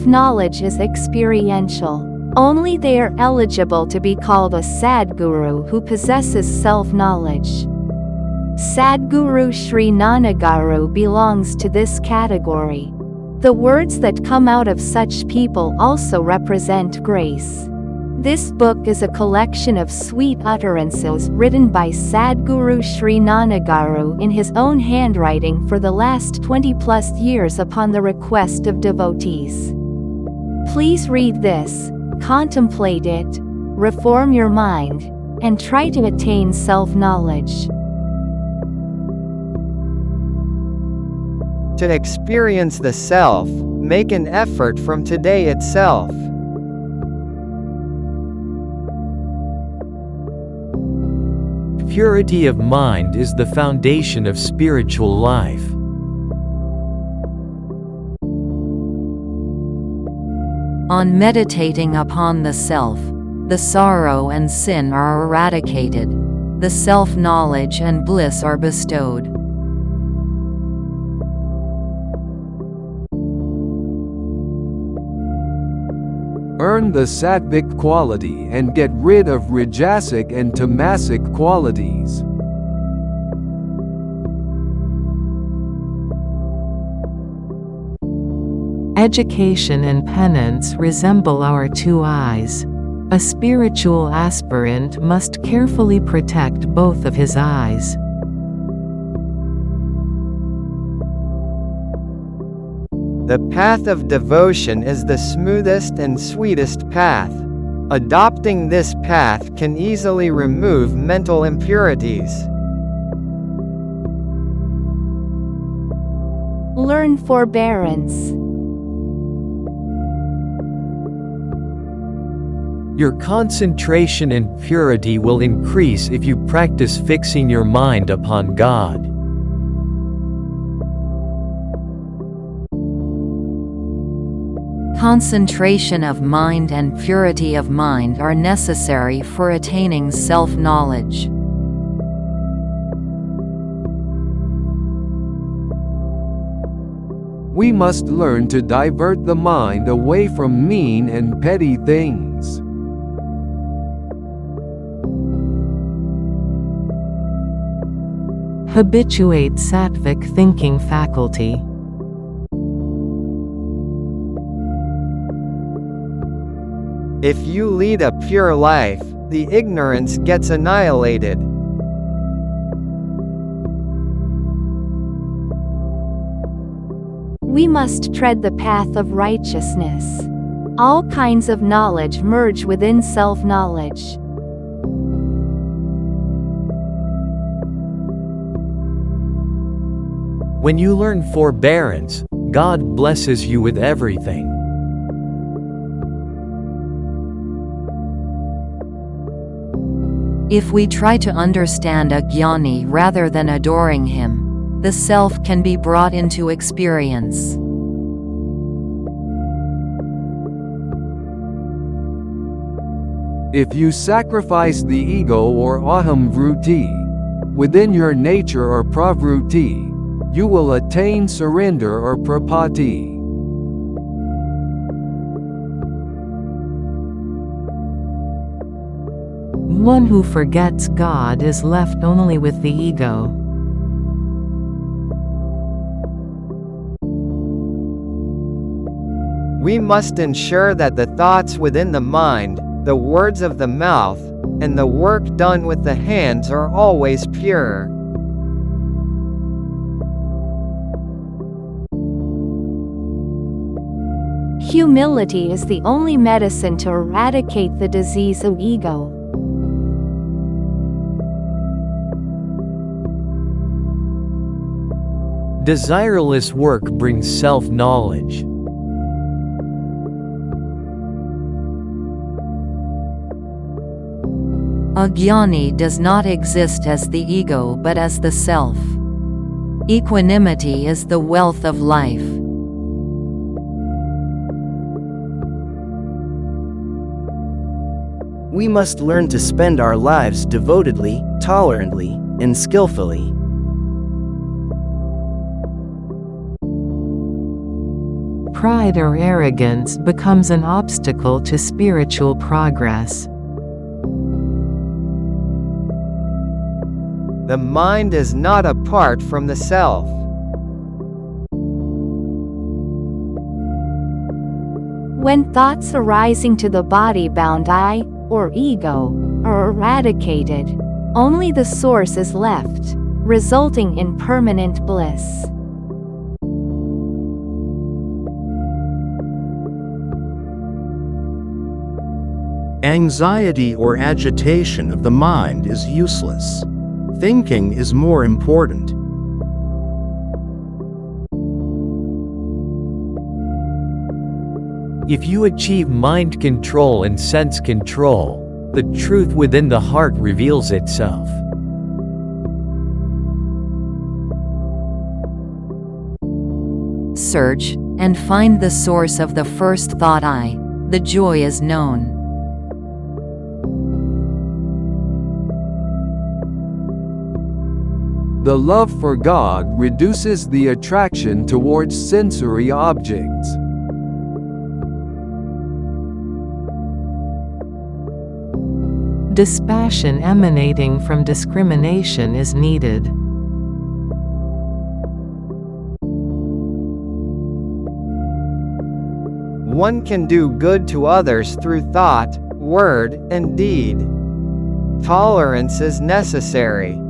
Self-knowledge is experiential. Only they are eligible to be called a Sadguru who possesses self-knowledge. Sadguru Sri Nanagaru belongs to this category. The words that come out of such people also represent grace. This book is a collection of sweet utterances written by Sadguru Sri Nanagaru in his own handwriting for the last 20+ years upon the request of devotees. Please read this, contemplate it, reform your mind, and try to attain self-knowledge. To experience the self, make an effort from today itself. Purity of mind is the foundation of spiritual life. On meditating upon the self, the sorrow and sin are eradicated, the self-knowledge and bliss are bestowed. Earn the sattvic quality and get rid of rajasic and tamasic qualities. Education and penance resemble our two eyes. A spiritual aspirant must carefully protect both of his eyes. The path of devotion is the smoothest and sweetest path. Adopting this path can easily remove mental impurities. Learn forbearance. Your concentration and purity will increase if you practice fixing your mind upon God. Concentration of mind and purity of mind are necessary for attaining self-knowledge. We must learn to divert the mind away from mean and petty things. Habituate sattvic thinking faculty. If you lead a pure life, the ignorance gets annihilated. We must tread the path of righteousness. All kinds of knowledge merge within self-knowledge. When you learn forbearance, God blesses you with everything. If we try to understand a jnani rather than adoring him, the self can be brought into experience. If you sacrifice the ego or aham vritti within your nature or pravritti, you will attain surrender or prapatti. One who forgets God is left only with the ego. We must ensure that the thoughts within the mind, the words of the mouth, and the work done with the hands are always pure. Humility is the only medicine to eradicate the disease of ego. Desireless work brings self-knowledge. A jnani does not exist as the ego but as the self. Equanimity is the wealth of life. We must learn to spend our lives devotedly, tolerantly, and skillfully. pride or arrogance becomes an obstacle to spiritual progress. The mind is not apart from the self. When thoughts arising to the body-bound I, or ego, are eradicated, only the source is left, resulting in permanent bliss. Anxiety or agitation of the mind is useless. Thinking is more important. If you achieve mind control and sense control, the truth within the heart reveals itself. Search, and find the source of the first thought I. The joy is known. The love for God reduces the attraction towards sensory objects. Dispassion emanating from discrimination is needed. One can do good to others through thought, word, and deed. Tolerance is necessary.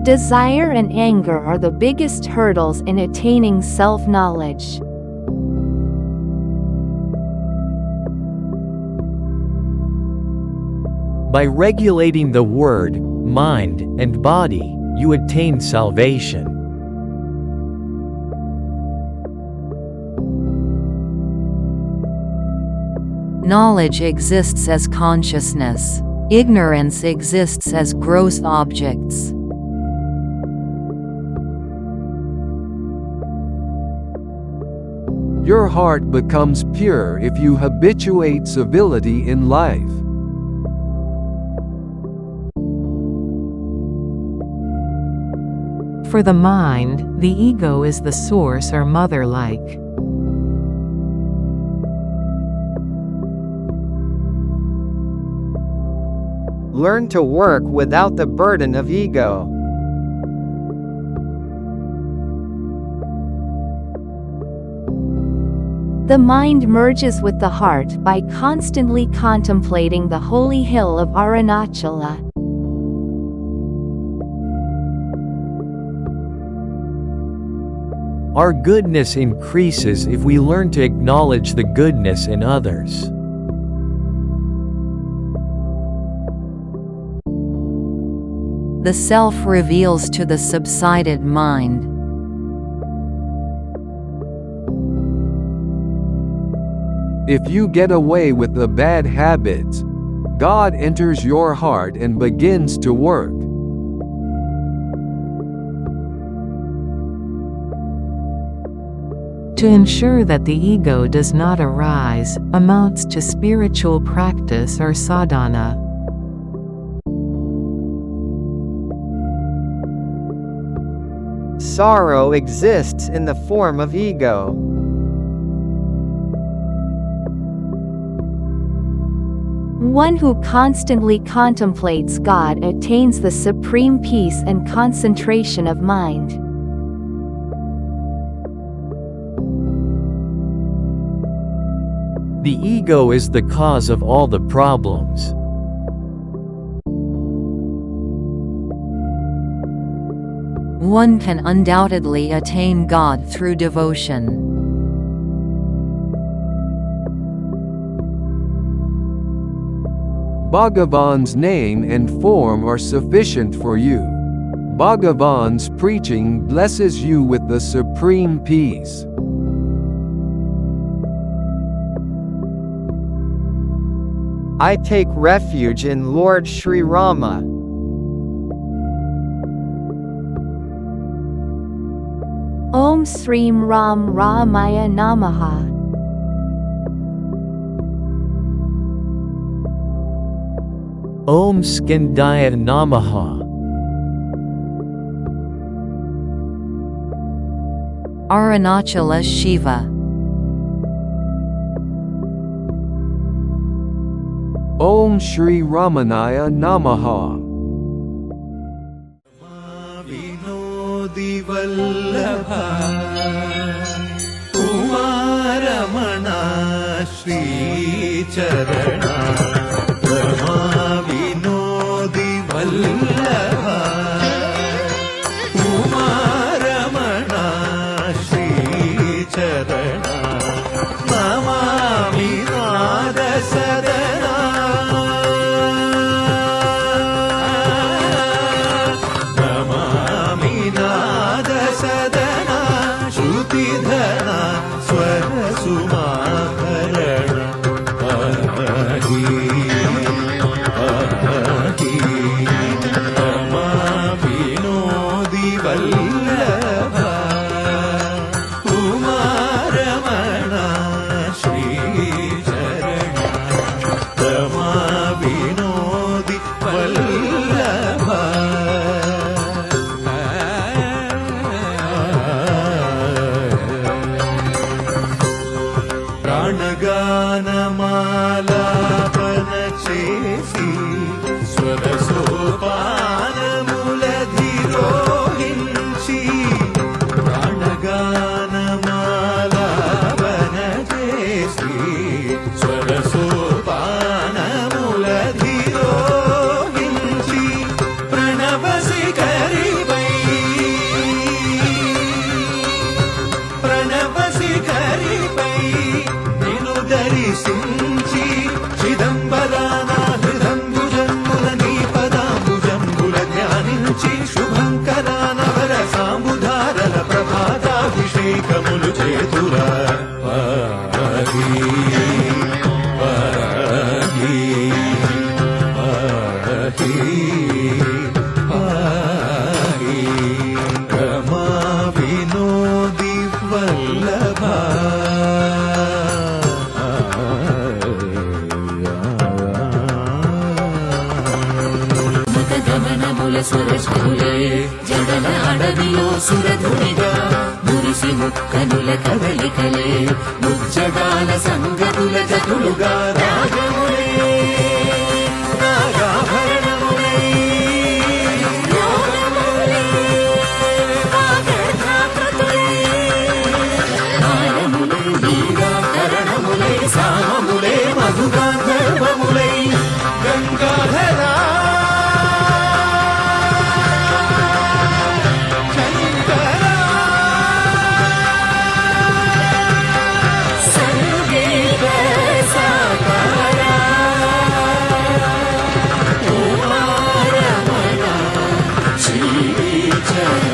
Desire and anger are the biggest hurdles in attaining self-knowledge. By regulating the word, mind, and body, you attain salvation. Knowledge exists as consciousness. Ignorance exists as gross objects. Your heart becomes pure if you habituate civility in life. For the mind, the ego is the source or mother-like. Learn to work without the burden of ego. The mind merges with the heart by constantly contemplating the holy hill of Arunachala. Our goodness increases if we learn to acknowledge the goodness in others. The self reveals to the subsided mind. If you get away with the bad habits, God enters your heart and begins to work. To ensure that the ego does not arise, amounts to spiritual practice or sadhana. Sorrow exists in the form of ego. One who constantly contemplates God attains the supreme peace and concentration of mind. The ego is the cause of all the problems. One can undoubtedly attain God through devotion. Bhagavan's name and form are sufficient for you. Bhagavan's preaching blesses you with the supreme peace. I take refuge in Lord Sri Rama. Om Srim Ram Ramaya Namaha. Om Skandaya Namaha. Arunachala Shiva. Om Shri Ramanaya Namaha. विनोदिवल्लभा कुमारमणा श्रीचरणा Rama विनोदिवल्लभा कुमारमणा श्रीचरणा Namami नादसदना श्रुतिधना स्वरसुमाभरण पाहि रमा विनोदिवल्लभा कुमारमणा श्रीचरणा रमा विनोदिवल्लभा ప్రాణగానమాలాపన చేసి స్వరసోపానములధిరోహించి ప్రాణగానమాలాపన చేసి స్వరసోపానములధిరోహించి ప్రణవశిఖరిపై దర్శించి చిదంబరాన హృదంబుజంబుల నీ పదాంబుజంబుల జ్ఞానించి శుభంకరానవర సాంబుధారల ప్రభాతాభిషేకములు చేతురా పాహి పాహి పాహి పాహి రమా వినోది వల్లభా సురజులే జగన అడవిలో సురధునిగా మురిసి ముక్కనుల కదలికలే ముజ్జగాల సంగతుల జతులుగా రాగములే నాగాభరణములే యోగములే వాగర్ధాకృతులే నాయములే వీరాకరణములే సామములే మధుగాంధర్వములై గంగాధరా Shri